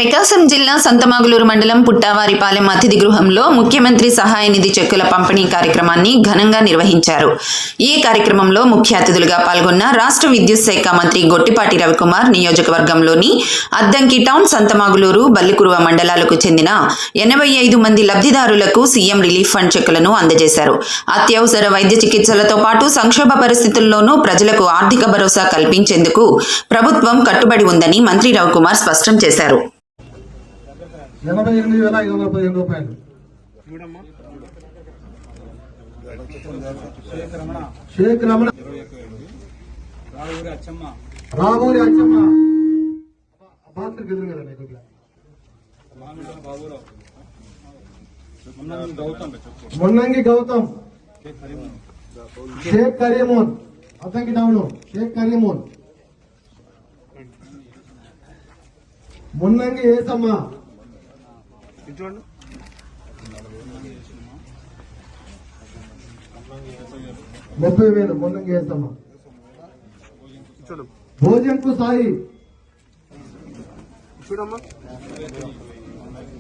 ప్రకాశం జిల్లా సంతమాగులూరు మండలం పుట్టావారిపాలెం అతిథి గృహంలో ముఖ్యమంత్రి సహాయ నిధి చెక్కుల పంపిణీ కార్యక్రమాన్ని ఘనంగా నిర్వహించారు. ఈ కార్యక్రమంలో ముఖ్య అతిథులుగా పాల్గొన్న రాష్ట్ర విద్యుత్ శాఖ మంత్రి గొట్టిపాటి రవికుమార్ నియోజకవర్గంలోని అద్దంకి టౌన్, సంతమాగులూరు, బల్లికురువ మండలాలకు చెందిన 85 మంది లబ్ధిదారులకు సీఎం రిలీఫ్ ఫండ్ చెక్కులను అందజేశారు. అత్యవసర వైద్య చికిత్సలతో పాటు సంక్షోభ పరిస్థితుల్లోనూ ప్రజలకు ఆర్థిక భరోసా కల్పించేందుకు ప్రభుత్వం కట్టుబడి ఉందని మంత్రి రవికుమార్ స్పష్టం చేశారు. 88,515 రూపాయలు. షేక్ రమణ, రావూరి అచ్చమ్మ, మున్నంగి గౌతమ్, షేక్ కరీమోన్, అద్దంకి టౌన్, షేక్ కరీమోన్, మున్నంగి ఏసమ్మ, 30,000 మున్నంగి ఏసమ్మ, భోజంకు సాయి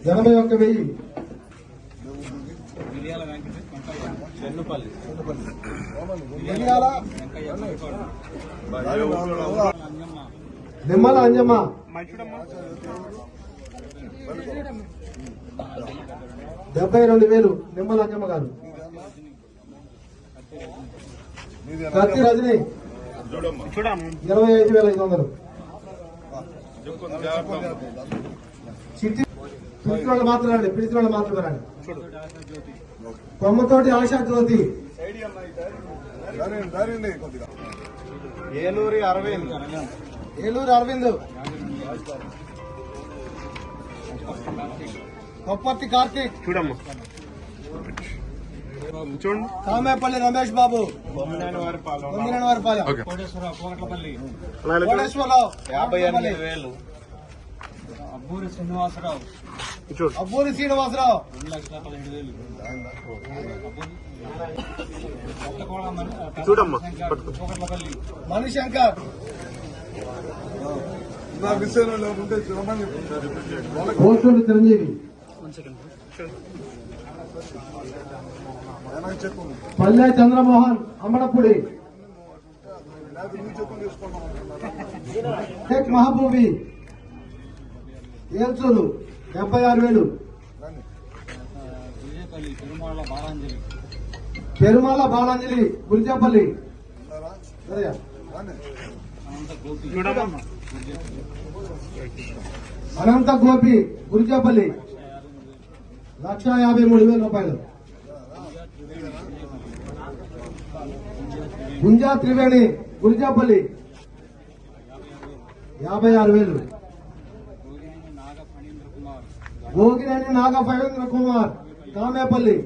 81,000, నిమ్మల అంజమ్మ 72,000 నిమ్మల అంజమ్మ గారు, కత్తి రజని 25,500, చిట్టి పిలిచిన వాళ్ళు మాట్లాడండి, పిలిచిన వాళ్ళు మాట్లాడాలి. కొమ్మతోటి ఆశా జ్యోతి, ఏలూరి అరవింద్, కొప్పర్తి కార్తీక్, కామేపల్లి రమేష్ బాబు, కోటేశ్వరరావు 58,000, అబ్బూరి శ్రీనివాసరావు 2,00,000, మణిశంకర్, చిరంజీవి, పల్లె చంద్రమోహన్, అమ్మడపూడి, షేక్ మహబూబి, ఏల్చూరు 76,000, పెరుమాల బాలాంజలి, గురిజాపల్లి, అనంత గోపి, గురిజాపల్లి 1,53,000 రూపాయలు, గుంజా త్రివేణి, గురిజాపల్లి 56,000, గోగినేని నాగ ఫణీంద్ర కుమార్, కామేపల్లి